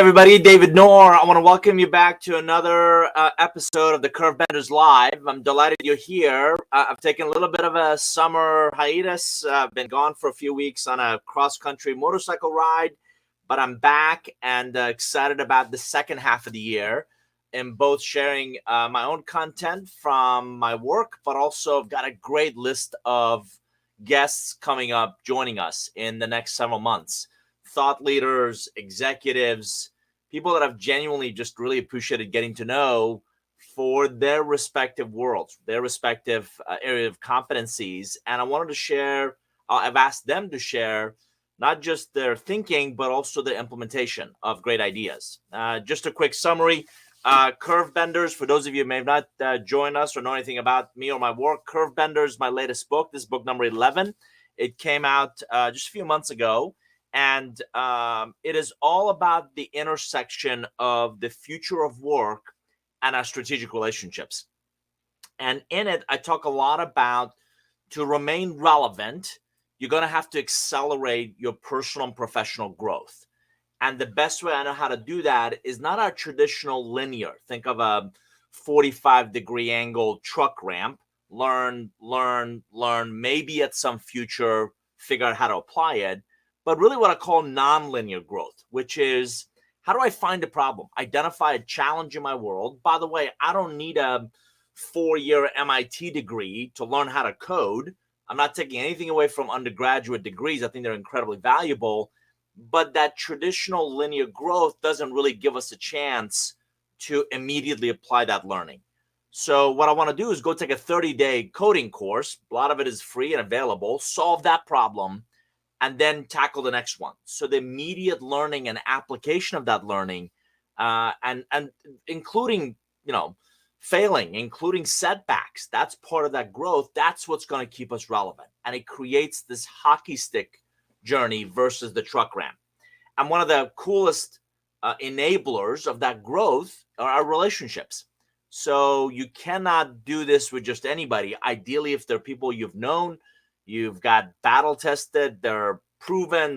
everybody, David Noor. I want to welcome you back to another episode of the Curvebenders Live. I'm delighted you're here. I've taken a little bit of a summer hiatus. I've been gone for a few weeks on a cross-country motorcycle ride, but I'm back and excited about the second half of the year in both sharing my own content from my work, but also I've got a great list of guests coming up joining us in the next several months. Thought leaders, executives, people that I've genuinely just really appreciated getting to know for their respective worlds, their respective area of competencies. And I wanted to share, I've asked them to share not just their thinking, but also the implementation of great ideas. Just a quick summary. Curvebenders, for those of you who may have not joined us or know anything about me or my work, Curvebenders, my latest book. This is book number 11. It came out just a few months ago. And it is all about the intersection of the future of work and our strategic relationships. And in it, I talk a lot about to remain relevant, you're going to have to accelerate your personal and professional growth. And the best way I know how to do that is not our traditional linear. Think of a 45-degree angle truck ramp. Learn, maybe at some future, figure out how to apply it. But really what I call nonlinear growth, which is how do I find a problem, identify a challenge in my world? By the way, I don't need a 4-year MIT degree to learn how to code. I'm not taking anything away from undergraduate degrees. I think they're incredibly valuable. But that traditional linear growth doesn't really give us a chance to immediately apply that learning. So what I want to do is go take a 30-day coding course. A lot of it is free and available. Solve that problem, and then tackle the next one. So the immediate learning and application of that learning, and including, failing, including setbacks, that's part of that growth. That's what's going to keep us relevant. And it creates this hockey stick journey versus the truck ramp. And one of the coolest enablers of that growth are our relationships. So you cannot do this with just anybody. Ideally, if they're people you've known, you've got battle tested, they're proven,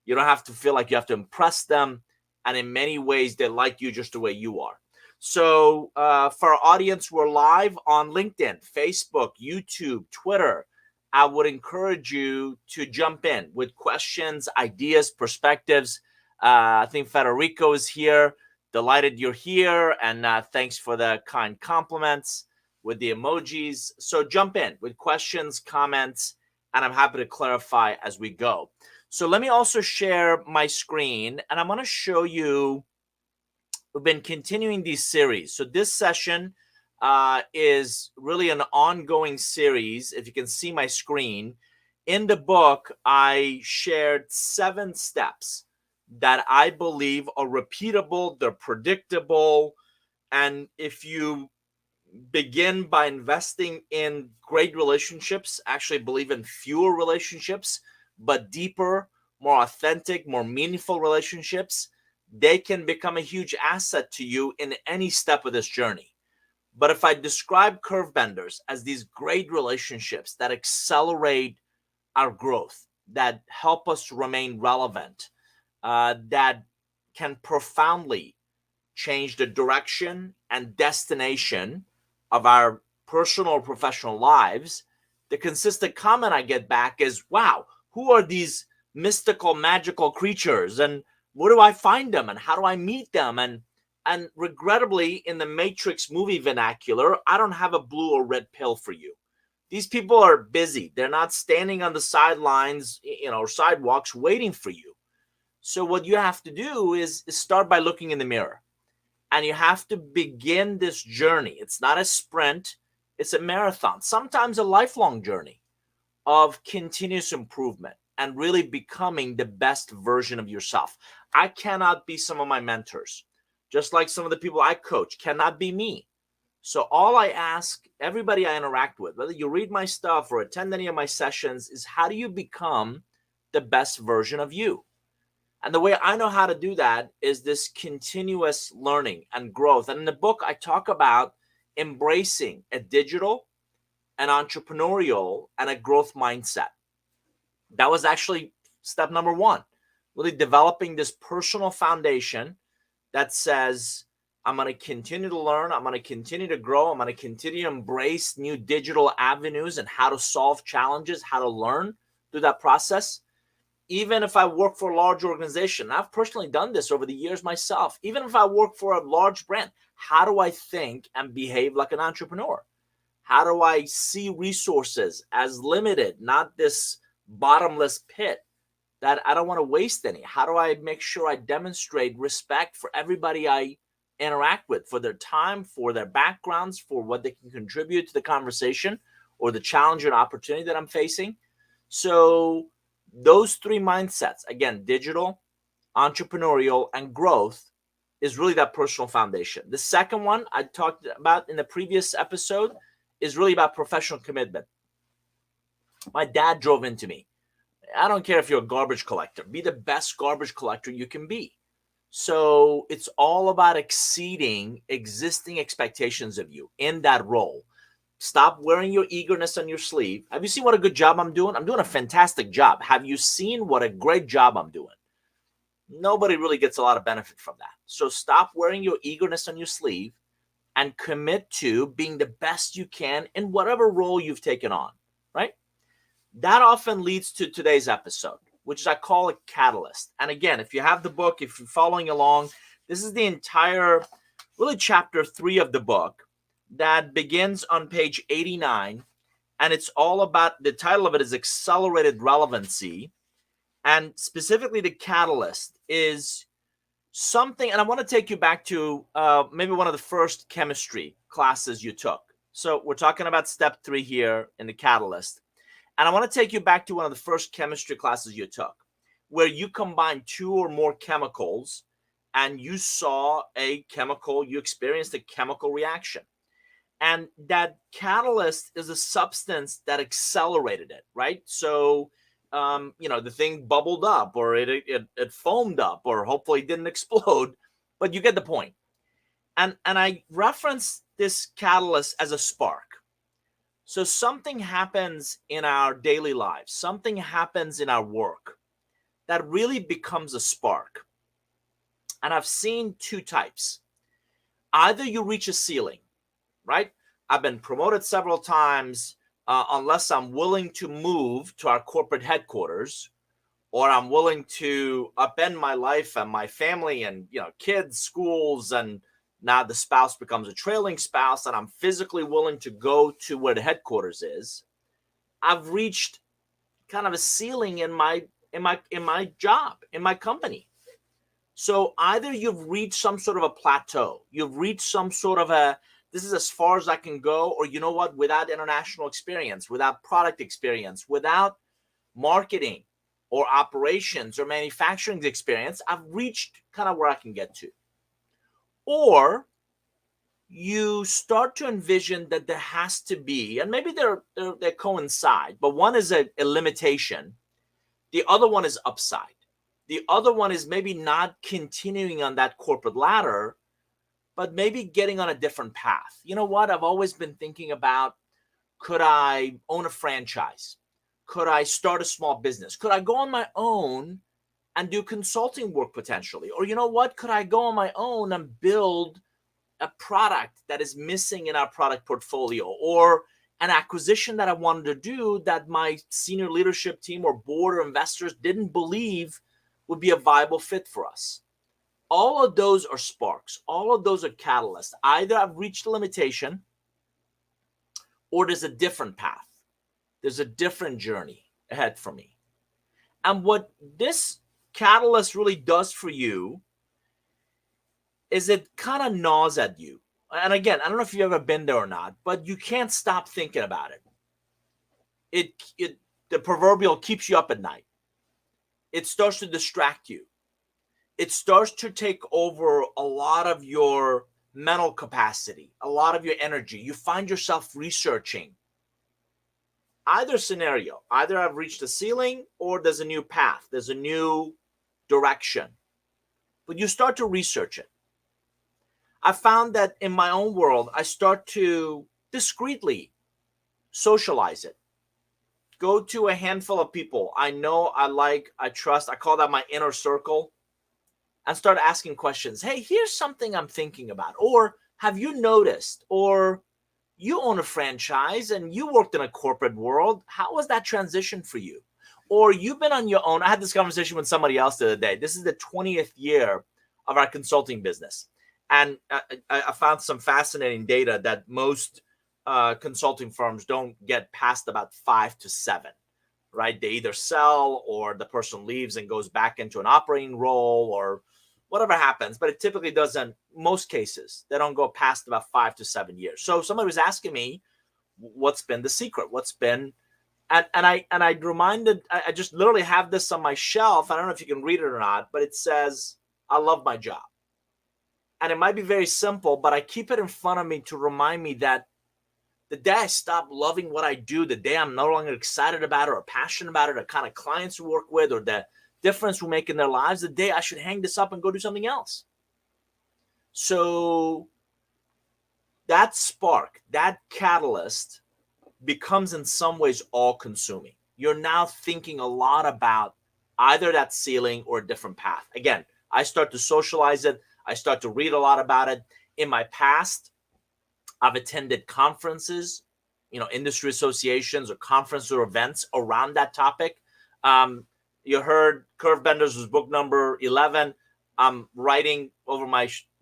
you don't have to feel like you have to impress them. And in many ways, they like you just the way you are. So for our audience, we're live on LinkedIn, Facebook, YouTube, Twitter. I would encourage you to jump in with questions, ideas, perspectives. I think Federico is here. Delighted you're here. And thanks for the kind compliments with the emojis. So jump in with questions, comments, and I'm happy to clarify as we go. So let me also share my screen, and I'm going to show you, we've been continuing these series. So this session is really an ongoing series. If you can see my screen, in the book, I shared 7 steps that I believe are repeatable, they're predictable, and if you begin by investing in great relationships, actually believe in fewer relationships, but deeper, more authentic, more meaningful relationships, they can become a huge asset to you in any step of this journey. But if I describe Curvebenders as these great relationships that accelerate our growth, that help us remain relevant, that can profoundly change the direction and destination of our personal or professional lives, the consistent comment I get back is, wow, who are these mystical, magical creatures? And where do I find them? And how do I meet them? And regrettably, in the Matrix movie vernacular, I don't have a blue or red pill for you. These people are busy. They're not standing on the sidelines, or sidewalks waiting for you. So what you have to do is start by looking in the mirror. And you have to begin this journey. It's not a sprint. It's a marathon, sometimes a lifelong journey of continuous improvement and really becoming the best version of yourself. I cannot be some of my mentors, just like some of the people I coach cannot be me. So all I ask everybody I interact with, whether you read my stuff or attend any of my sessions, is how do you become the best version of you? And the way I know how to do that is this continuous learning and growth. And in the book, I talk about embracing a digital, an entrepreneurial, and a growth mindset. That was actually step number 1. really developing this personal foundation that says, I'm going to continue to learn, I'm going to continue to grow, I'm going to continue to embrace new digital avenues and how to solve challenges, how to learn through that process. Even if I work for a large organization, I've personally done this over the years myself. Even if I work for a large brand, how do I think and behave like an entrepreneur? How do I see resources as limited, not this bottomless pit that I don't want to waste any? How do I make sure I demonstrate respect for everybody I interact with, for their time, for their backgrounds, for what they can contribute to the conversation or the challenge and opportunity that I'm facing? So those three mindsets, again, digital, entrepreneurial, and growth, is really that personal foundation. The second one I talked about in the previous episode is really about professional commitment. My dad drove into me. I don't care if you're a garbage collector. Be the best garbage collector you can be. So it's all about exceeding existing expectations of you in that role. Stop wearing your eagerness on your sleeve. Have you seen what a good job I'm doing? I'm doing a fantastic job. Have you seen what a great job I'm doing? Nobody really gets a lot of benefit from that. So stop wearing your eagerness on your sleeve and commit to being the best you can in whatever role you've taken on, right? That often leads to today's episode, which I call a catalyst. And again, if you have the book, if you're following along, this is the entire, really chapter 3 of the book that begins on page 89. And it's all about, the title of it is Accelerated Relevancy. And specifically the catalyst is something, and I want to take you back to maybe one of the first chemistry classes you took. So we're talking about step 3 here in the catalyst. And I want to take you back to one of the first chemistry classes you took, where you combined 2 or more chemicals and you saw a chemical, you experienced a chemical reaction. And that catalyst is a substance that accelerated it, right? So, the thing bubbled up, or it foamed up, or hopefully didn't explode, but you get the point. And I reference this catalyst as a spark. So something happens in our daily lives, something happens in our work that really becomes a spark. And I've seen 2 types. Either you reach a ceiling, right? I've been promoted several times, unless I'm willing to move to our corporate headquarters, or I'm willing to upend my life and my family and, kids, schools, and now the spouse becomes a trailing spouse, and I'm physically willing to go to where the headquarters is. I've reached kind of a ceiling in my job, in my company. So either you've reached some sort of a plateau, you've reached some sort of this is as far as I can go, or you know what, without international experience, without product experience, without marketing or operations or manufacturing experience, I've reached kind of where I can get to. Or you start to envision that there has to be, and maybe they coincide, but one is a limitation. The other one is upside. The other one is maybe not continuing on that corporate ladder, but maybe getting on a different path. You know what? I've always been thinking about, could I own a franchise? Could I start a small business? Could I go on my own and do consulting work potentially? Or you know what? Could I go on my own and build a product that is missing in our product portfolio, or an acquisition that I wanted to do that my senior leadership team or board or investors didn't believe would be a viable fit for us? All of those are sparks. All of those are catalysts. Either I've reached a limitation, or there's a different path. There's a different journey ahead for me. And what this catalyst really does for you is it kind of gnaws at you. And again, I don't know if you've ever been there or not, but you can't stop thinking about it. The proverbial keeps you up at night. It starts to distract you. It starts to take over a lot of your mental capacity, a lot of your energy. You find yourself researching. Either scenario, either I've reached a ceiling or there's a new path, there's a new direction. But you start to research it. I found that in my own world, I start to discreetly socialize it. go to a handful of people I know, I like, I trust. I call that my inner circle, and start asking questions. Hey, here's something I'm thinking about. Or have you noticed? Or you own a franchise and you worked in a corporate world. How was that transition for you? Or you've been on your own. I had this conversation with somebody else the other day. This is the 20th year of our consulting business. And I found some fascinating data that most consulting firms don't get past about 5 to 7, right? They either sell or the person leaves and goes back into an operating role or whatever happens. But it typically doesn't, most cases, they don't go past about 5 to 7 years. So somebody was asking me, what's been the secret? What's been, and I reminded, I just literally have this on my shelf. I don't know if you can read it or not, but it says, I love my job. And it might be very simple, but I keep it in front of me to remind me that the day I stop loving what I do, the day I'm no longer excited about it or passionate about it, or kind of clients we work with, or the difference we make in their lives, the day I should hang this up and go do something else. So that spark, that catalyst becomes in some ways all-consuming. You're now thinking a lot about either that ceiling or a different path. Again, I start to socialize it. I start to read a lot about it. In my past, I've attended conferences, industry associations or conferences or events around that topic. You heard Curve Benders was book number 11. I'm writing over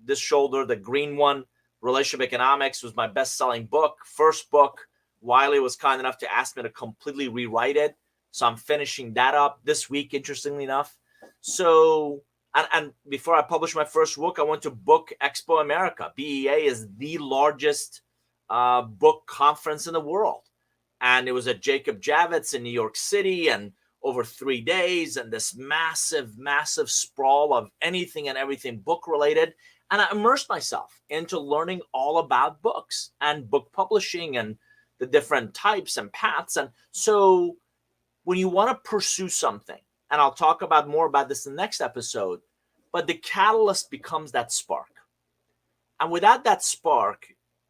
this shoulder, the green one, Relationship Economics, was my best-selling book. First book, Wiley was kind enough to ask me to completely rewrite it. So I'm finishing that up this week, interestingly enough. So, and before I published my first book, I went to Book Expo America. BEA is the largest book conference in the world. And it was at Jacob Javits in New York City, and over 3 days, and this massive, massive sprawl of anything and everything book related. And I immersed myself into learning all about books and book publishing and the different types and paths. And so when you want to pursue something, and I'll talk about more about this in the next episode, but the catalyst becomes that spark. And without that spark,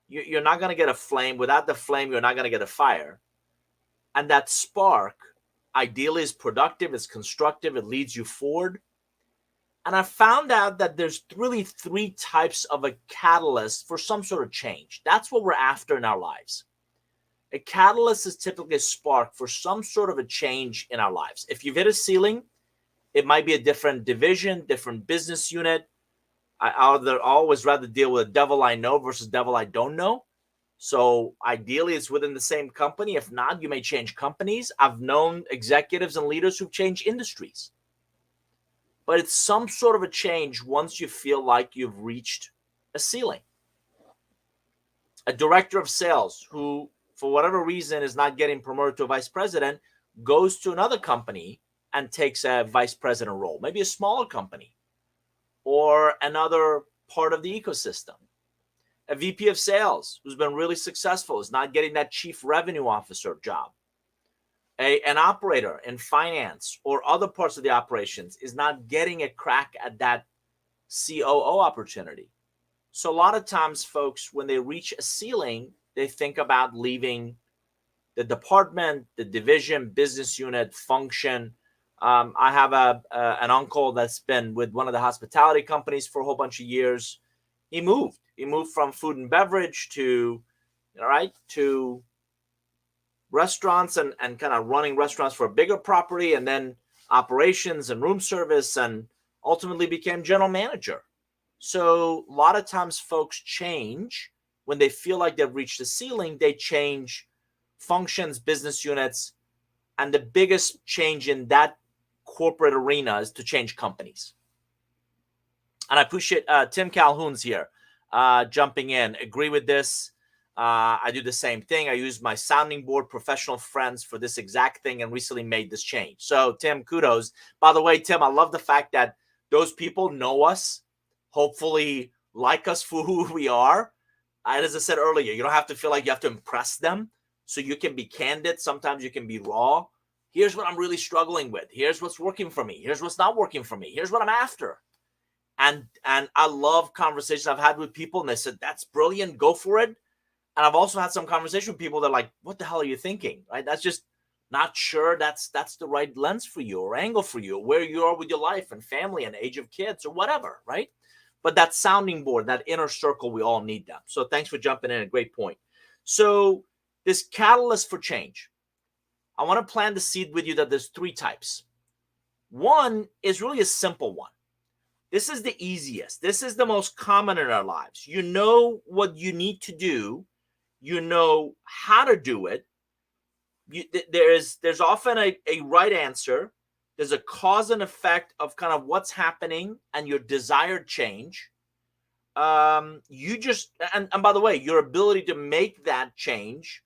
you're not going to get a flame. Without the flame, you're not going to get a fire. And that spark ideally is productive, it's constructive, it leads you forward. And I found out that there's really 3 types of a catalyst for some sort of change. That's what we're after in our lives. A catalyst is typically a spark for some sort of a change in our lives. If you've hit a ceiling, it might be a different division, different business unit. I always rather deal with a devil I know versus devil I don't know. So ideally, it's within the same company. If not, you may change companies. I've known executives and leaders who've changed industries. But it's some sort of a change once you feel like you've reached a ceiling. A director of sales who, for whatever reason, is not getting promoted to a vice president, goes to another company and takes a vice president role, maybe a smaller company or another part of the ecosystem. A VP of sales who's been really successful is not getting that chief revenue officer job. An operator in finance or other parts of the operations is not getting a crack at that COO opportunity. So a lot of times, folks, when they reach a ceiling, they think about leaving the department, the division, business unit, function. I have an uncle that's been with one of the hospitality companies for a whole bunch of years. He moved from food and beverage to restaurants and kind of running restaurants for a bigger property, and then operations and room service, and ultimately became general manager. So a lot of times folks change when they feel like they've reached the ceiling. They change functions, business units, and the biggest change in that corporate arena is to change companies. And I appreciate Tim Calhoun's here jumping in. Agree with this. I do the same thing. I use my sounding board professional friends for this exact thing and recently made this change. So, Tim, kudos. By the way, Tim, I love the fact that those people know us, hopefully like us for who we are. And as I said earlier, you don't have to feel like you have to impress them. So you can be candid. Sometimes you can be raw. Here's what I'm really struggling with. Here's what's working for me. Here's what's not working for me. Here's what I'm after. And I love conversations I've had with people, and they said, that's brilliant. Go for it. And I've also had some conversation with people that are like, what the hell are you thinking? Right? That's just not sure that's the right lens for you or angle for you, where you are with your life and family and age of kids or whatever, right? But that sounding board, that inner circle, we all need them. So thanks for jumping in. A great point. So this catalyst for change, I want to plant the seed with you that there's three types. One is really a simple one. This is the easiest. This is the most common in our lives. You know what you need to do. You know how to do it. There's often a right answer. There's a cause and effect of kind of what's happening and your desired change. You just, and by the way, your ability to make that change,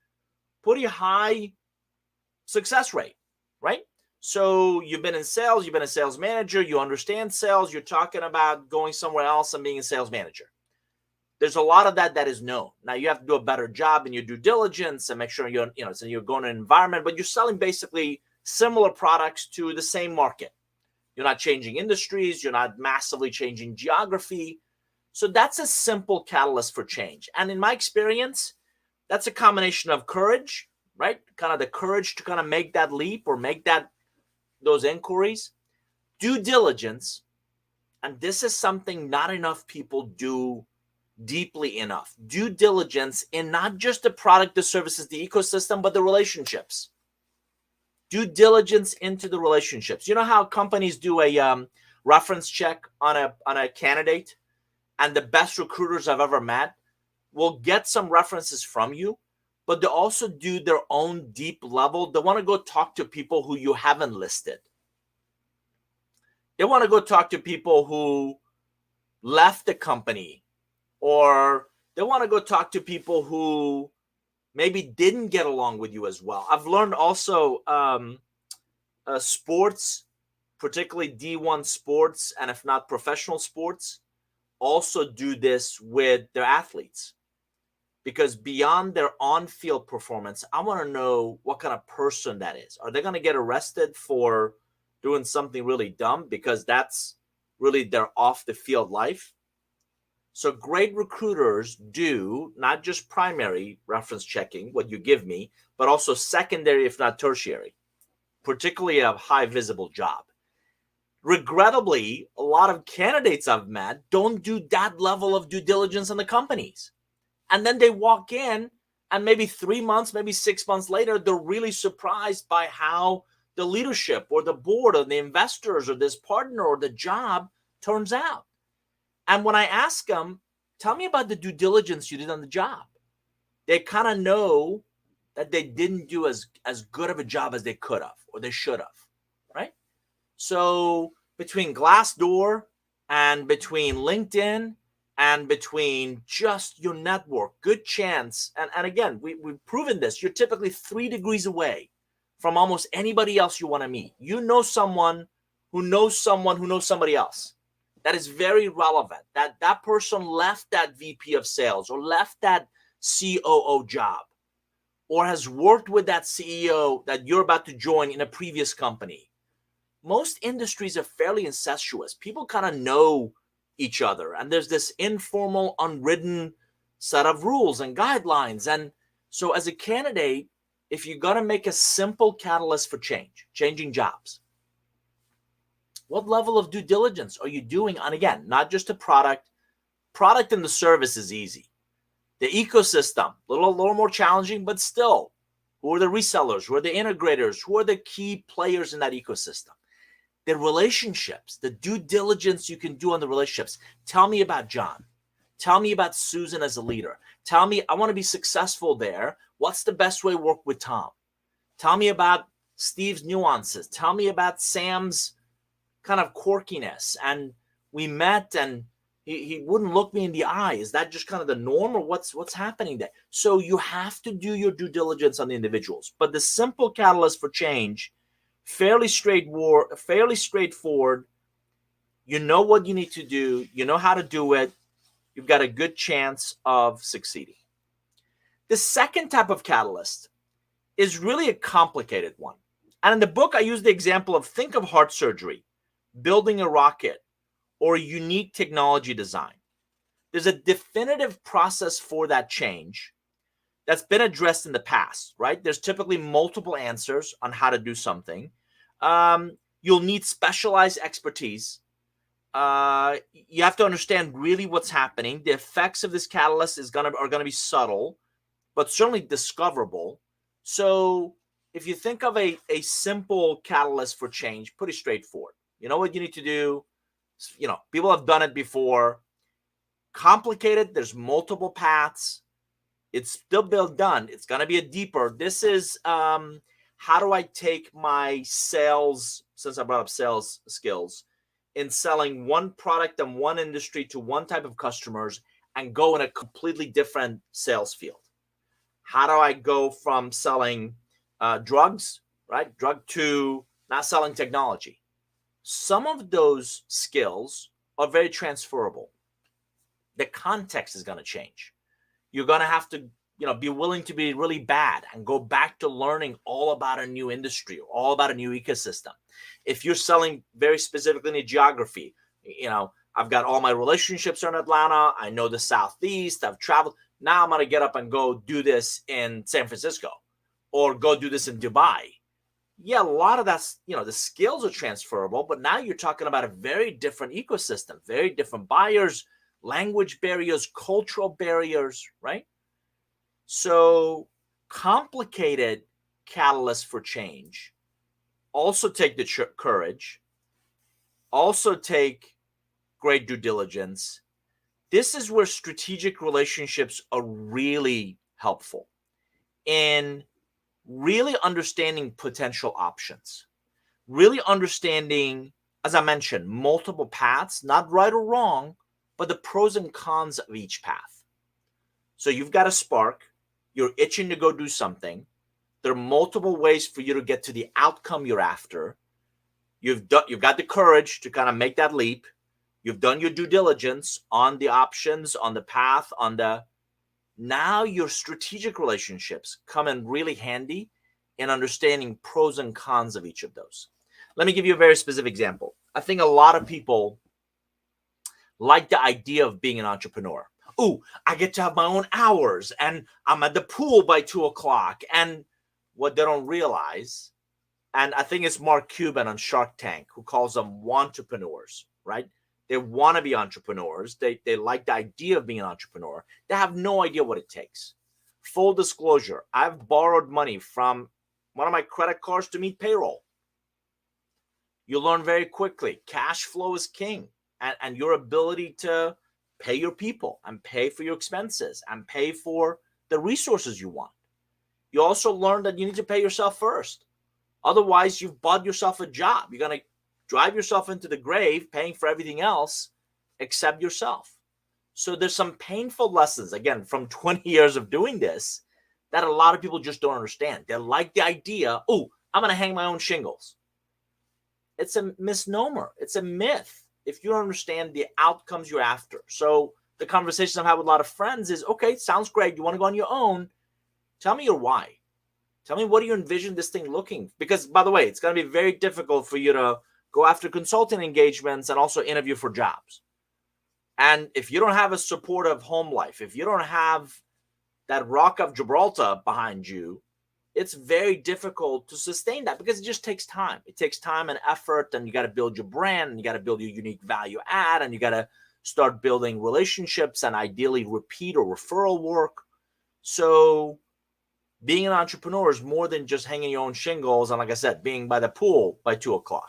pretty high success rate, right? So you've been in sales, you've been a sales manager, you understand sales, you're talking about going somewhere else and being a sales manager. There's a lot of that is known. Now you have to do a better job in your due diligence and make sure so you're going to an environment, but you're selling basically similar products to the same market. You're not changing industries, you're not massively changing geography. So that's a simple catalyst for change. And in my experience, that's a combination of courage, right? Kind of the courage to kind of make that leap or make those inquiries, due diligence, and this is something not enough people do deeply enough. Due diligence in not just the product, the services, the ecosystem, but the relationships. Due diligence into the relationships. You know how companies do a reference check on a candidate, and the best recruiters I've ever met will get some references from you, but they also do their own deep level. They want to go talk to people who you haven't listed. They want to go talk to people who left the company, or they want to go talk to people who maybe didn't get along with you as well. I've learned also sports, particularly D1 sports, and if not professional sports, also do this with their athletes. Because beyond their on-field performance, I want to know what kind of person that is. Are they going to get arrested for doing something really dumb? Because that's really their off-the-field life. So great recruiters do not just primary reference checking, what you give me, but also secondary, if not tertiary, particularly a high visible job. Regrettably, a lot of candidates I've met don't do that level of due diligence on the companies. And then they walk in and maybe 3 months, maybe 6 months later, they're really surprised by how the leadership or the board or the investors or this partner or the job turns out. And when I ask them, tell me about the due diligence you did on the job, they kind of know that they didn't do as good of a job as they could have or they should have, right? So between Glassdoor and between LinkedIn and between just your network, good chance. And again, we've proven this. You're typically 3 degrees away from almost anybody else you want to meet. You know someone who knows someone who knows somebody else. That is very relevant. That person left that VP of sales or left that COO job or has worked with that CEO that you're about to join in a previous company. Most industries are fairly incestuous. People kind of know each other, and there's this informal, unwritten set of rules and guidelines. And so as a candidate, if you're going to make a simple catalyst for change, changing jobs, what level of due diligence are you doing on, again, not just a product and the service is easy. The ecosystem, a little more challenging, but still, who are the resellers? Who are the integrators? Who are the key players in that ecosystem? The relationships, the due diligence you can do on the relationships. Tell me about John. Tell me about Susan as a leader. Tell me, I want to be successful there. What's the best way to work with Tom? Tell me about Steve's nuances. Tell me about Sam's kind of quirkiness. And we met and he wouldn't look me in the eye. Is that just kind of the norm, or what's happening there? So you have to do your due diligence on the individuals. But the simple catalyst for change, fairly straightforward. You know what you need to do. You know how to do it. You've got a good chance of succeeding. The second type of catalyst is really a complicated one. And in the book, I use the example of, think of heart surgery, building a rocket, or a unique technology design. There's a definitive process for that change. that's been addressed in the past, right? There's typically multiple answers on how to do something. You'll need specialized expertise. You have to understand really what's happening. The effects of this catalyst are gonna be subtle, but certainly discoverable. So if you think of a simple catalyst for change, pretty straightforward. You know what you need to do? You know, people have done it before. Complicated, there's multiple paths. It's still done. It's going to be a deeper. This is how do I take my sales, since I brought up sales skills, in selling one product and one industry to one type of customers and go in a completely different sales field? How do I go from selling drugs, right? Drug to not selling technology. Some of those skills are very transferable. The context is going to change. You're going to have to, be willing to be really bad and go back to learning all about a new industry, all about a new ecosystem. If you're selling very specifically in geography, I've got all my relationships are in Atlanta. I know the Southeast. I've traveled. Now I'm going to get up and go do this in San Francisco or go do this in Dubai. Yeah, a lot of that's, the skills are transferable, but now you're talking about a very different ecosystem, very different buyers, language barriers, cultural barriers, right? So complicated catalysts for change also take the courage, also take great due diligence. This is where strategic relationships are really helpful in really understanding potential options, really understanding, as I mentioned, multiple paths, not right or wrong, but the pros and cons of each path. So you've got a spark, you're itching to go do something. There are multiple ways for you to get to the outcome you're after. You've got the courage to kind of make that leap. You've done your due diligence on the options, on the path, now your strategic relationships come in really handy in understanding pros and cons of each of those. Let me give you a very specific example. I think a lot of people like the idea of being an entrepreneur. Ooh, I get to have my own hours and I'm at the pool by 2:00. And what they don't realize, and I think it's Mark Cuban on Shark Tank who calls them wantrepreneurs, right? They want to be entrepreneurs. They like the idea of being an entrepreneur. They have no idea what it takes. Full disclosure, I've borrowed money from one of my credit cards to meet payroll. You learn very quickly. Cash flow is king. And your ability to pay your people and pay for your expenses and pay for the resources you want. You also learn that you need to pay yourself first. Otherwise, you've bought yourself a job. You're going to drive yourself into the grave paying for everything else except yourself. So there's some painful lessons, again, from 20 years of doing this that a lot of people just don't understand. They like the idea, oh, I'm going to hang my own shingles. It's a misnomer. It's a myth if you don't understand the outcomes you're after. So the conversation I've had with a lot of friends is, okay, sounds great. You want to go on your own. Tell me your why. Tell me, what do you envision this thing looking? Because, by the way, it's going to be very difficult for you to go after consulting engagements and also interview for jobs. And if you don't have a supportive home life, if you don't have that rock of Gibraltar behind you, it's very difficult to sustain that because it just takes time. It takes time and effort, and you got to build your brand, and you got to build your unique value add, and you got to start building relationships and ideally repeat or referral work. So being an entrepreneur is more than just hanging your own shingles and, like I said, being by the pool by 2:00.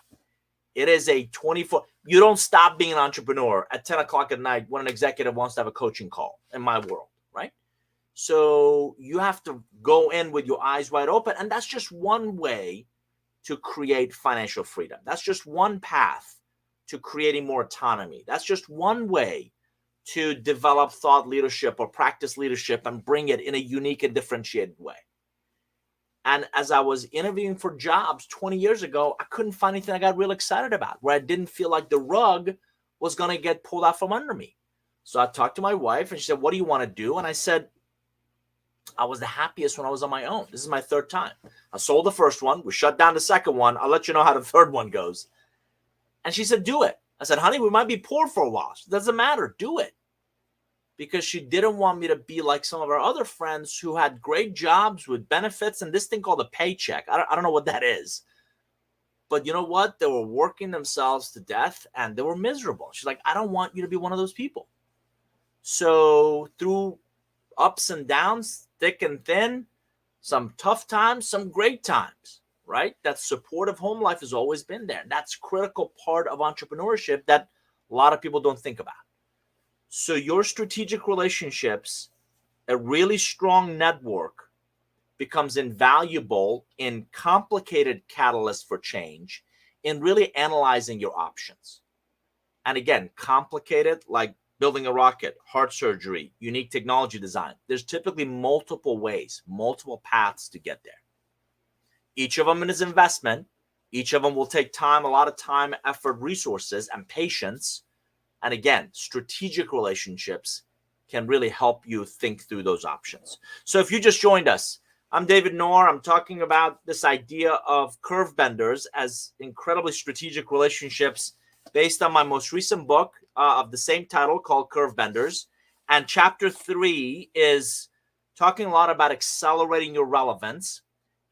It is a 24. You don't stop being an entrepreneur at 10:00 at night when an executive wants to have a coaching call in my world, right? So you have to go in with your eyes wide open. And that's just one way to create financial freedom. That's just one path to creating more autonomy. That's just one way to develop thought leadership or practice leadership and bring it in a unique and differentiated way. And as I was interviewing for jobs 20 years ago, I couldn't find anything I got real excited about, where I didn't feel like the rug was going to get pulled out from under me. So I talked to my wife and she said, what do you want to do? And I said, I was the happiest when I was on my own. This is my third time. I sold the first one. We shut down the second one. I'll let you know how the third one goes. And she said, do it. I said, honey, we might be poor for a while. It doesn't matter. Do it. because she didn't want me to be like some of our other friends who had great jobs with benefits and this thing called a paycheck. I don't know what that is. But you know what? They were working themselves to death and they were miserable. She's like, I don't want you to be one of those people. So through ups and downs, thick and thin, some tough times, some great times, right? That supportive home life has always been there. That's a critical part of entrepreneurship that a lot of people don't think about. So your strategic relationships, a really strong network, becomes invaluable in complicated catalysts for change, in really analyzing your options. And again, complicated, like building a rocket, heart surgery, unique technology design. There's typically multiple ways, multiple paths to get there. Each of them is investment. Each of them will take time, a lot of time, effort, resources, and patience. And again, strategic relationships can really help you think through those options. So if you just joined us, I'm David Knorr. I'm talking about this idea of curve benders as incredibly strategic relationships based on my most recent book of the same title called Curve Benders. And chapter 3 is talking a lot about accelerating your relevance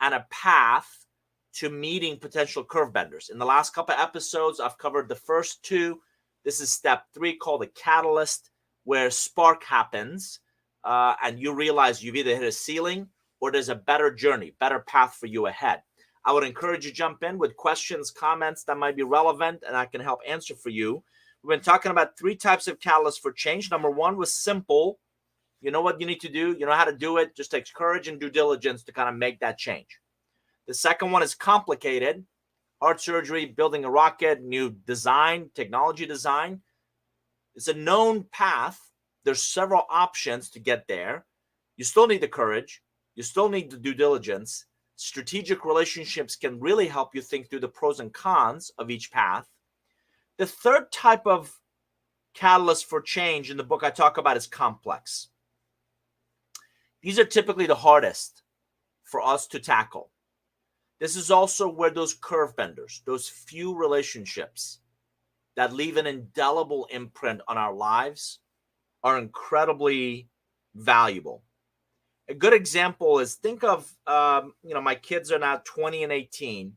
and a path to meeting potential curve benders. In the last couple of episodes, I've covered the first 2. This is step 3 called the catalyst, where spark happens and you realize you've either hit a ceiling or there's a better journey, better path for you ahead. I would encourage you to jump in with questions, comments that might be relevant, and I can help answer for you. We've been talking about 3 types of catalysts for change. Number 1 was simple. You know what you need to do. You know how to do it. Just takes courage and due diligence to kind of make that change. The second one is complicated. Heart surgery, building a rocket, new design, technology design. It's a known path. There's several options to get there. You still need the courage. You still need the due diligence. Strategic relationships can really help you think through the pros and cons of each path. The third type of catalyst for change in the book I talk about is complex. These are typically the hardest for us to tackle. This is also where those curve benders, those few relationships that leave an indelible imprint on our lives, are incredibly valuable. A good example is, think of, my kids are now 20 and 18.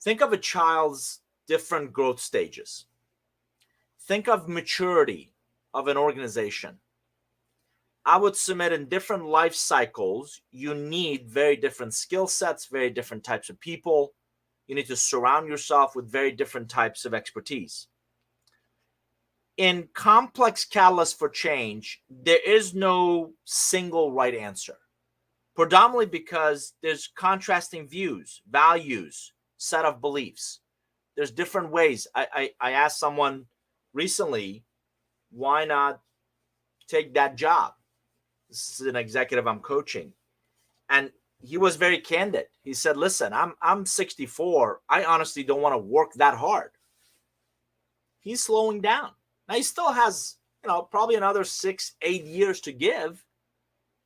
Think of a child's different growth stages. Think of maturity of an organization. I would submit in different life cycles, you need very different skill sets, very different types of people. You need to surround yourself with very different types of expertise. In complex catalysts for change, there is no single right answer, predominantly because there's contrasting views, values, set of beliefs. There's different ways. I asked someone recently, why not take that job? This is an executive I'm coaching. And he was very candid. He said, listen, I'm 64. I honestly don't want to work that hard. He's slowing down. Now, he still has, probably another 6-8 years to give,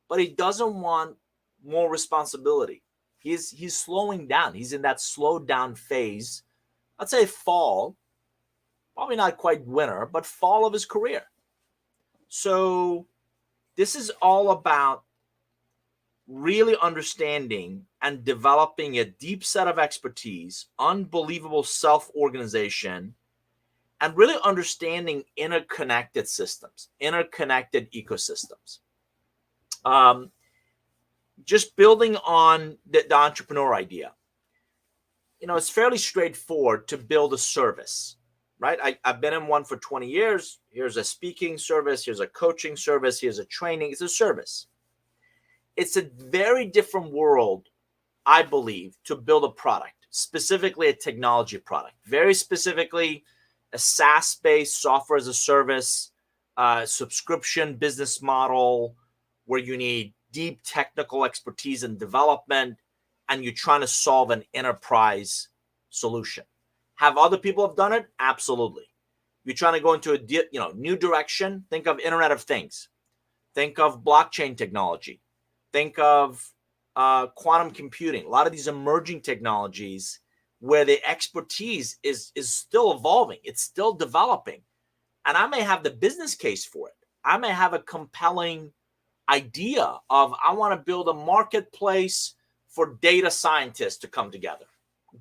but he doesn't want more responsibility. He's slowing down. He's in that slow down phase. I'd say fall, probably not quite winter, but fall of his career. So this is all about really understanding and developing a deep set of expertise, unbelievable self-organization, and really understanding interconnected systems, interconnected ecosystems. Just building on the entrepreneur idea. It's fairly straightforward to build a service, right? I've been in one for 20 years. Here's a speaking service. Here's a coaching service. Here's a training. It's a service. It's a very different world, I believe, to build a product, specifically a technology product, very specifically a SaaS-based software as a service, subscription business model where you need deep technical expertise and development, and you're trying to solve an enterprise solution. Have other people have done it? Absolutely. You're trying to go into a new direction. Think of Internet of Things. Think of blockchain technology. Think of quantum computing. A lot of these emerging technologies where the expertise is still evolving. It's still developing. And I may have the business case for it. I may have a compelling idea of I want to build a marketplace for data scientists to come together.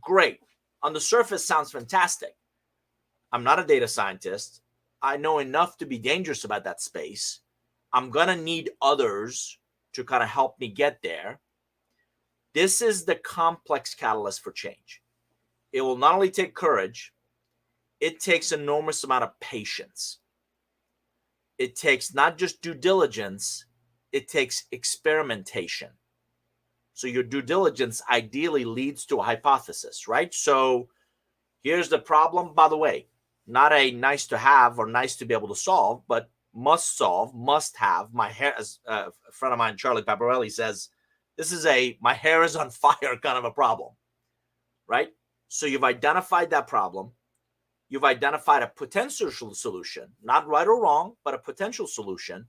Great. On the surface, sounds fantastic. I'm not a data scientist. I know enough to be dangerous about that space. I'm going to need others to kind of help me get there. This is the complex catalyst for change. It will not only take courage, it takes enormous amount of patience. It takes not just due diligence, it takes experimentation. So your due diligence ideally leads to a hypothesis, right? So here's the problem, by the way, not a nice to have or nice to be able to solve, but must solve, must have. My hair, as a friend of mine, Charlie Paparelli, says, this is a my hair is on fire kind of a problem, right? So you've identified that problem. You've identified a potential solution, not right or wrong, but a potential solution.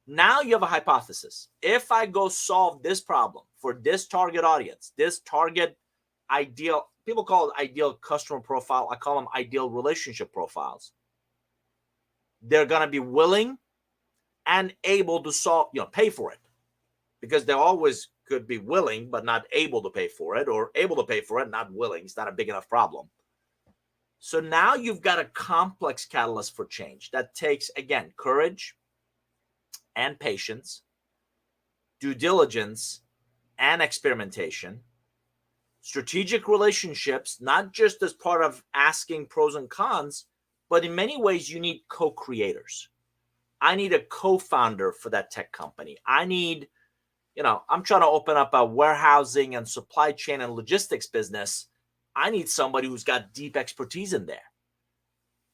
Now you have a hypothesis. If I go solve this problem for this target audience, this target ideal, people call it ideal customer profile. I call them ideal relationship profiles. They're going to be willing and able to solve, pay for it, because they always could be willing, but not able to pay for it, or able to pay for it, not willing. It's not a big enough problem. So now you've got a complex catalyst for change that takes, again, courage and patience, due diligence and experimentation, strategic relationships, not just as part of asking pros and cons, but in many ways you need co-creators. I need a co-founder for that tech company. I need, I'm trying to open up a warehousing and supply chain and logistics business. I need somebody who's got deep expertise in there.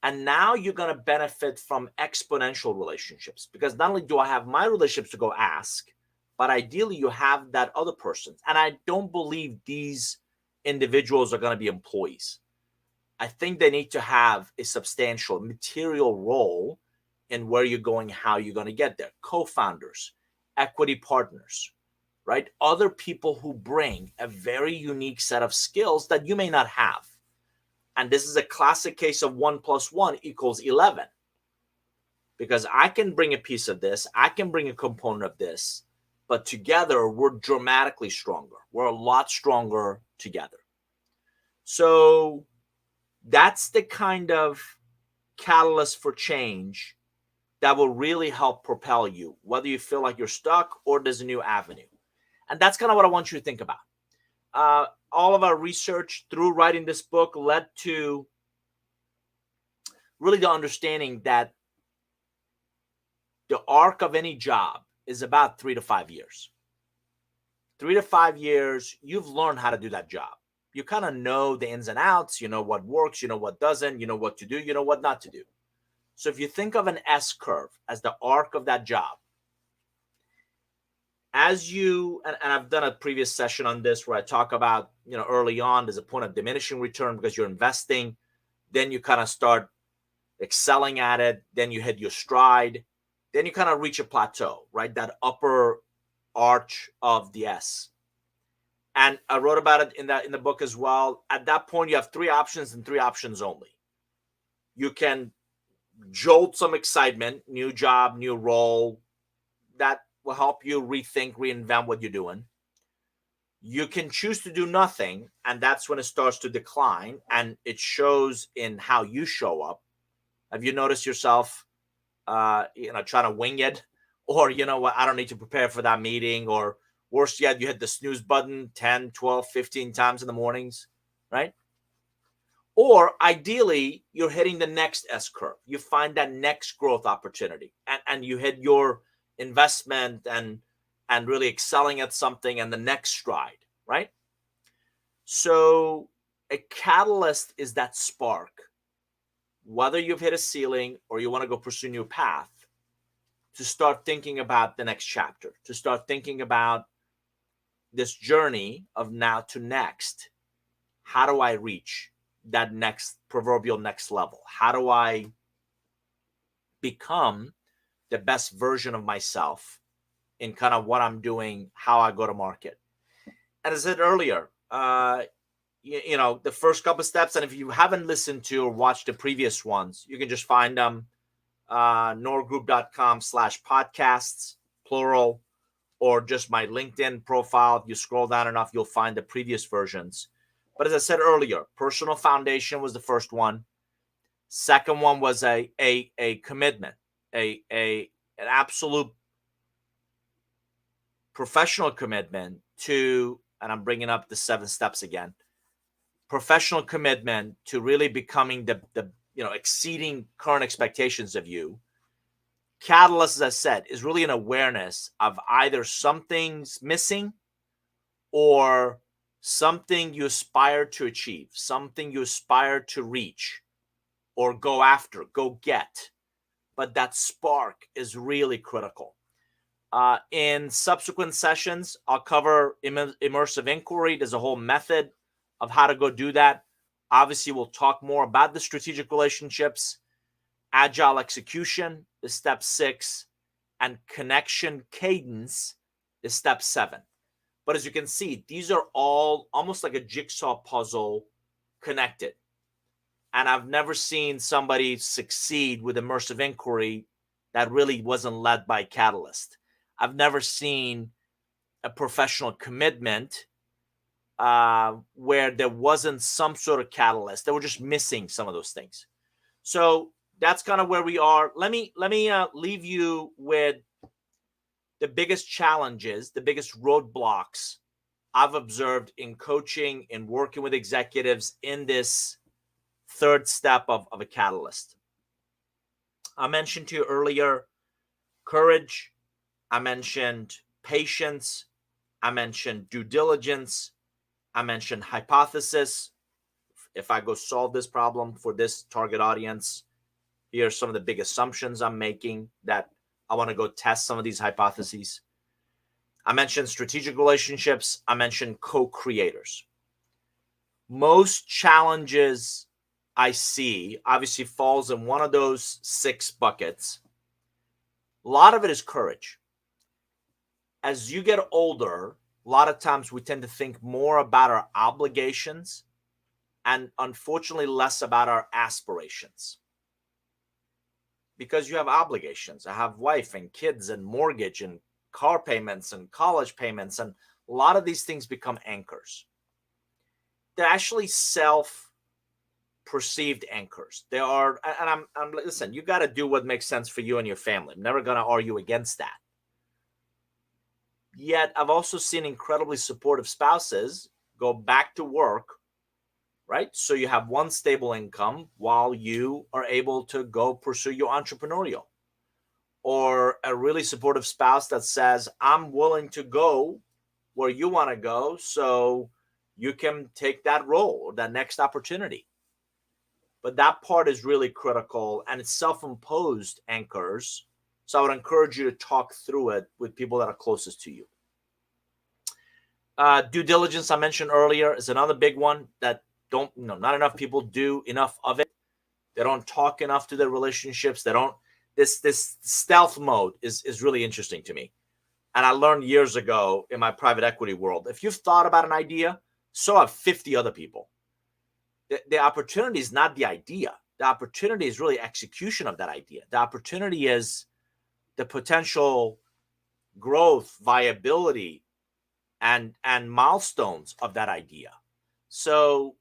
And now you're going to benefit from exponential relationships, because not only do I have my relationships to go ask, but ideally you have that other person. And I don't believe these individuals are going to be employees. I think they need to have a substantial material role in where you're going, how you're going to get there. Co-founders, equity partners, right? Other people who bring a very unique set of skills that you may not have. And this is a classic case of 1 + 1 = 11. Because I can bring a piece of this, I can bring a component of this, but together we're dramatically stronger. We're a lot stronger together. So that's the kind of catalyst for change that will really help propel you, whether you feel like you're stuck or there's a new avenue. And that's kind of what I want you to think about. All of our research through writing this book led to really the understanding that the arc of any job is about 3 to 5 years. 3 to 5 years, you've learned how to do that job. You kind of know the ins and outs, you know what works, you know what doesn't, you know what to do, you know what not to do. So if you think of an S curve as the arc of that job, as you, and I've done a previous session on this where I talk about, early on, there's a point of diminishing return because you're investing. Then you kind of start excelling at it. Then you hit your stride. Then you kind of reach a plateau, right? That upper arch of the S. And I wrote about it in the book as well. At that point, you have 3 options and 3 options only. You can jolt some excitement, new job, new role. That will help you rethink, reinvent what you're doing. You can choose to do nothing, and that's when it starts to decline, and it shows in how you show up. Have you noticed yourself, trying to wing it? Or, I don't need to prepare for that meeting. Or worse yet, you hit the snooze button 10, 12, 15 times in the mornings, right? Or ideally, you're hitting the next S curve. You find that next growth opportunity, and you hit your investment and really excelling at something and the next stride, right? So a catalyst is that spark. Whether you've hit a ceiling or you want to go pursue a new path, to start thinking about the next chapter, to start thinking about this journey of now to next. How do I reach that next proverbial next level? How do I become the best version of myself in kind of what I'm doing, how I go to market? And as I said earlier, the first couple of steps, and if you haven't listened to or watched the previous ones, you can just find them norgroup.com/podcasts, plural, or just my LinkedIn profile. If you scroll down enough, you'll find the previous versions. But as I said earlier, personal foundation was the first one. Second one was a commitment, an absolute professional commitment to, and I'm bringing up the 7 steps again, professional commitment to really becoming the exceeding current expectations of you. Catalyst, as I said, is really an awareness of either something's missing or something you aspire to achieve, something you aspire to reach or go after, go get. But that spark is really critical. In subsequent sessions, I'll cover immersive inquiry. There's a whole method of how to go do that. Obviously, we'll talk more about the strategic relationships. Agile execution is step 6, and connection cadence is step 7. But as you can see, these are all almost like a jigsaw puzzle connected. And I've never seen somebody succeed with immersive inquiry that really wasn't led by catalyst. I've never seen a professional commitment where there wasn't some sort of catalyst. They were just missing some of those things. So that's kind of where we are. Let me leave you with the biggest challenges, the biggest roadblocks I've observed in coaching and working with executives in this third step of a catalyst. I mentioned to you earlier courage. I mentioned patience. I mentioned due diligence. I mentioned hypothesis. If I go solve this problem for this target audience, here are some of the big assumptions I'm making that I want to go test some of these hypotheses. I mentioned strategic relationships. I mentioned co-creators. Most challenges I see obviously falls in one of those 6 buckets. A lot of it is courage. As you get older, a lot of times we tend to think more about our obligations and unfortunately less about our aspirations. Because you have obligations. I have wife and kids and mortgage and car payments and college payments, and a lot of these things become anchors. They're actually self-perceived anchors. They are, and I'm listen, you got to do what makes sense for you and your family. I'm never going to argue against that. Yet I've also seen incredibly supportive spouses go back to work, right? So you have one stable income while you are able to go pursue your entrepreneurial. Or a really supportive spouse that says, I'm willing to go where you want to go so you can take that role or that next opportunity. But that part is really critical, and it's self-imposed anchors. So I would encourage you to talk through it with people that are closest to you. Due diligence, I mentioned earlier, is another big one that not enough people do enough of it. They don't talk enough to their relationships. They don't. This stealth mode is really interesting to me. And I learned years ago in my private equity world, if you've thought about an idea, so have 50 other people. The opportunity is not the idea. The opportunity is really execution of that idea. The opportunity is the potential growth, viability, and milestones of that idea. So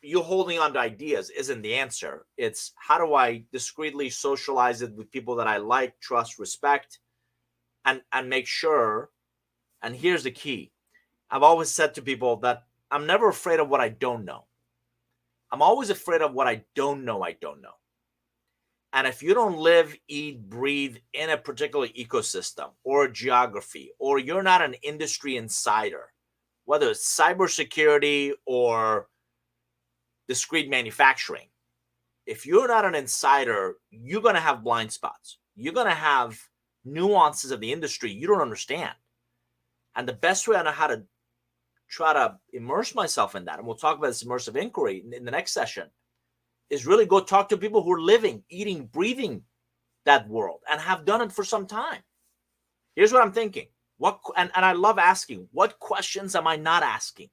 you holding on to ideas isn't the answer. It's how do I discreetly socialize it with people that I like, trust, respect, and make sure. And here's the key. I've always said to people that I'm never afraid of what I don't know. I'm always afraid of what I don't know. And if you don't live, eat, breathe in a particular ecosystem or geography, or you're not an industry insider, whether it's cybersecurity or discrete manufacturing, if you're not an insider, you're going to have blind spots. You're going to have nuances of the industry you don't understand. And the best way I know how to try to immerse myself in that, and we'll talk about this immersive inquiry in the next session, is really go talk to people who are living, eating, breathing that world and have done it for some time. Here's what I'm thinking. And I love asking, what questions am I not asking?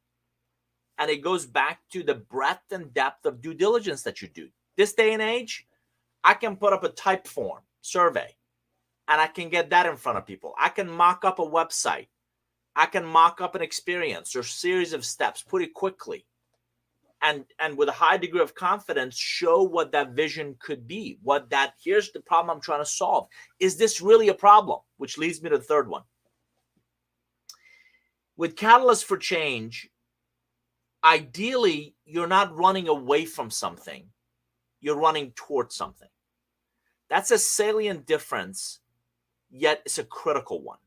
And it goes back to the breadth and depth of due diligence that you do. This day and age, I can put up a type form survey and I can get that in front of people. I can mock up a website. I can mock up an experience or series of steps pretty quickly. And with a high degree of confidence, show what that vision could be. Here's the problem I'm trying to solve. Is this really a problem? Which leads me to the third one. With Catalyst for Change, ideally, you're not running away from something. You're running towards something. That's a salient difference, yet it's a critical one.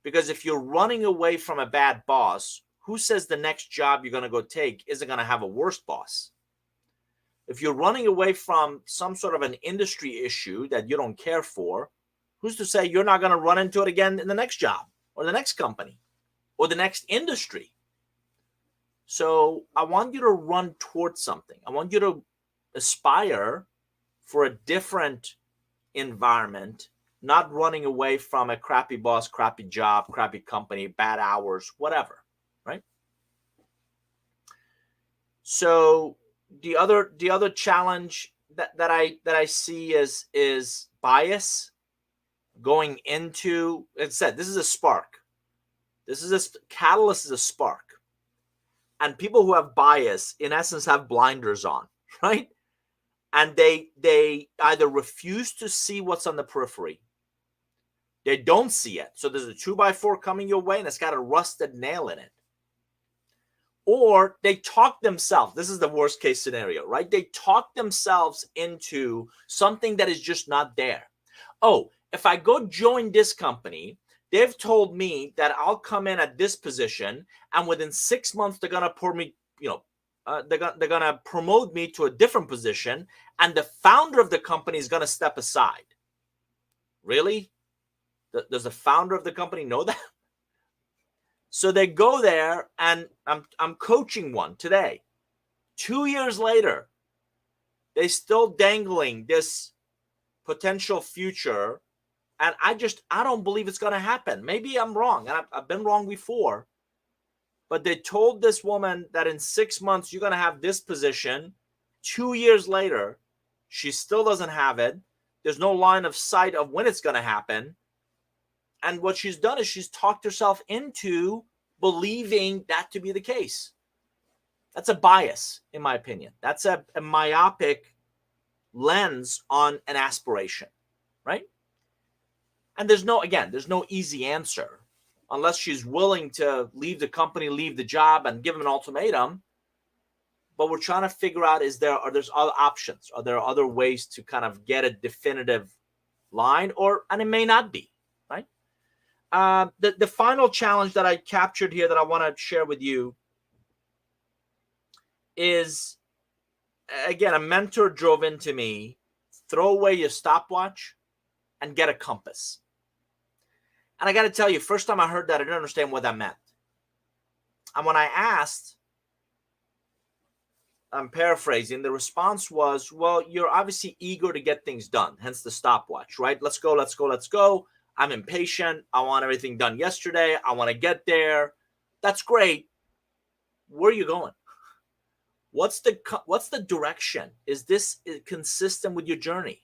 Because if you're running away from a bad boss, who says the next job you're going to go take isn't going to have a worse boss? If you're running away from some sort of an industry issue that you don't care for, who's to say you're not going to run into it again in the next job or the next company or the next industry? So I want you to run towards something. I want you to aspire for a different environment, not running away from a crappy boss, crappy job, crappy company, bad hours, whatever. Right? So the other challenge that I see is bias going into. It said this is a spark. Catalyst is a spark, and people who have bias, in essence, have blinders on, right? And they either refuse to see what's on the periphery. They don't see it. So there's a 2x4 coming your way, and it's got a rusted nail in it. Or they talk themselves. This is the worst case scenario, right? They talk themselves into something that is just not there. Oh, if I go join this company, they've told me that I'll come in at this position, and within 6 months they're gonna pour me, they're gonna promote me to a different position, and the founder of the company is gonna step aside. Really? Does the founder of the company know that? So they go there, and I'm coaching one today. 2 years later, they still dangling this potential future, and I don't believe it's going to happen. Maybe I'm wrong, and I've been wrong before. But they told this woman that in 6 months you're going to have this position. 2 years later, she still doesn't have it. There's no line of sight of when it's going to happen. And what she's done is she's talked herself into believing that to be the case. That's a bias, in my opinion. That's a myopic lens on an aspiration, right? And there's no easy answer unless she's willing to leave the company, leave the job, and give them an ultimatum. But we're trying to figure out, are there other options? Are there other ways to kind of get a definitive line, and it may not be, right? The final challenge that I captured here that I want to share with you is, again, a mentor drove into me, throw away your stopwatch and get a compass. And I got to tell you, first time I heard that, I didn't understand what that meant. And when I asked, I'm paraphrasing, the response was, well, you're obviously eager to get things done, hence the stopwatch, right? Let's go. I'm impatient. I want everything done yesterday. I want to get there. That's great. Where are you going? What's the direction? Is this consistent with your journey?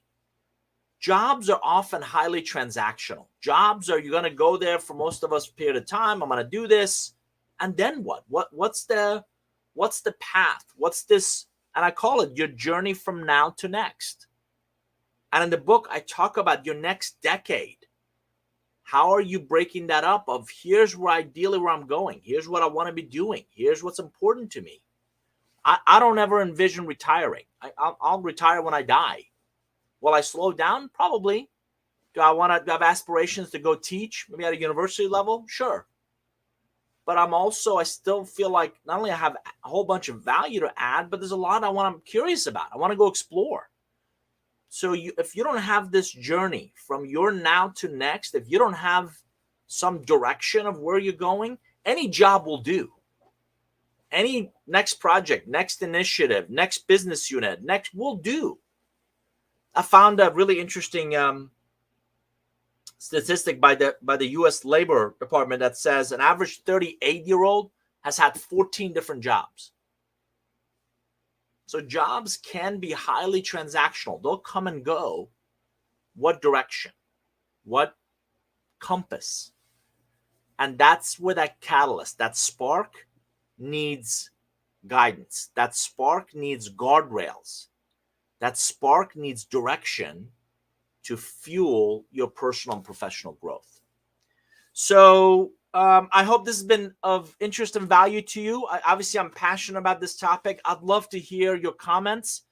Jobs are often highly transactional. You're going to go there for most of us a period of time. I'm going to do this. And then what? What's the path? What's this? And I call it your journey from now to next. And in the book, I talk about your next decade. How are you breaking that up of here's where I'm going. Here's what I want to be doing. Here's what's important to me. I don't ever envision retiring. I'll retire when I die. Will I slow down? Probably. Do I want to have aspirations to go teach, maybe at a university level? Sure. But I still feel like not only I have a whole bunch of value to add, but there's a lot I'm curious about. I want to go explore. So if you don't have this journey from your now to next, if you don't have some direction of where you're going, any job will do. Any next project, next initiative, next business unit, will do. I found a really interesting statistic by the U.S. Labor Department that says an average 38-year-old has had 14 different jobs. So jobs can be highly transactional. They'll come and go. What direction? What compass? And that's where that catalyst, that spark needs guidance. That spark needs guardrails. That spark needs direction to fuel your personal and professional growth. So I hope this has been of interest and value to you. Obviously, I'm passionate about this topic. I'd love to hear your comments.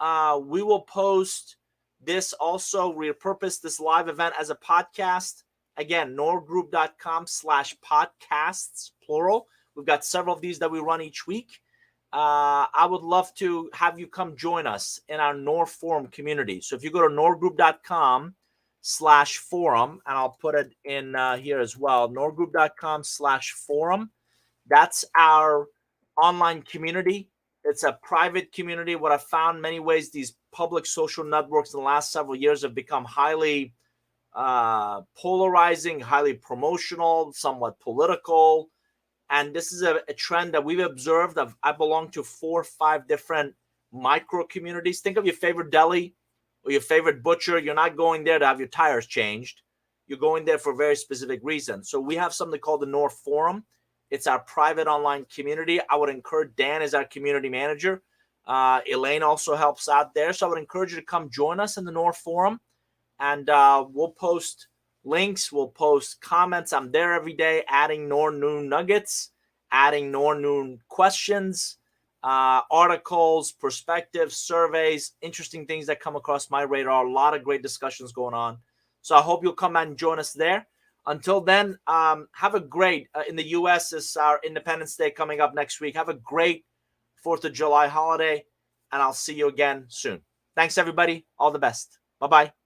We will post this also, repurpose this live event as a podcast. Again, norgroup.com/podcasts, plural. We've got several of these that we run each week. I would love to have you come join us in our Nor Forum community. So if you go to norgroup.com/forum, and I'll put it in here as well, norgroup.com/forum. That's our online community. It's a private community. What I've found, many ways, these public social networks in the last several years have become highly polarizing, highly promotional, somewhat political. And this is a trend that we've observed. I belong to 4 or 5 different micro communities. Think of your favorite deli or your favorite butcher. You're not going there to have your tires changed. You're going there for a very specific reason. So we have something called the North Forum. It's our private online community. I would encourage, Dan is our community manager. Elaine also helps out there. So I would encourage you to come join us in the North Forum. And we'll post links. We'll post comments. I'm there every day, adding Nor Noon nuggets, adding Nor Noon questions, articles, perspectives, surveys, interesting things that come across my radar. A lot of great discussions going on. So I hope you'll come and join us there. Until then, have a great, in the U.S., is our Independence Day coming up next week. Have a great 4th of July holiday, and I'll see you again soon. Thanks, everybody. All the best. Bye-bye.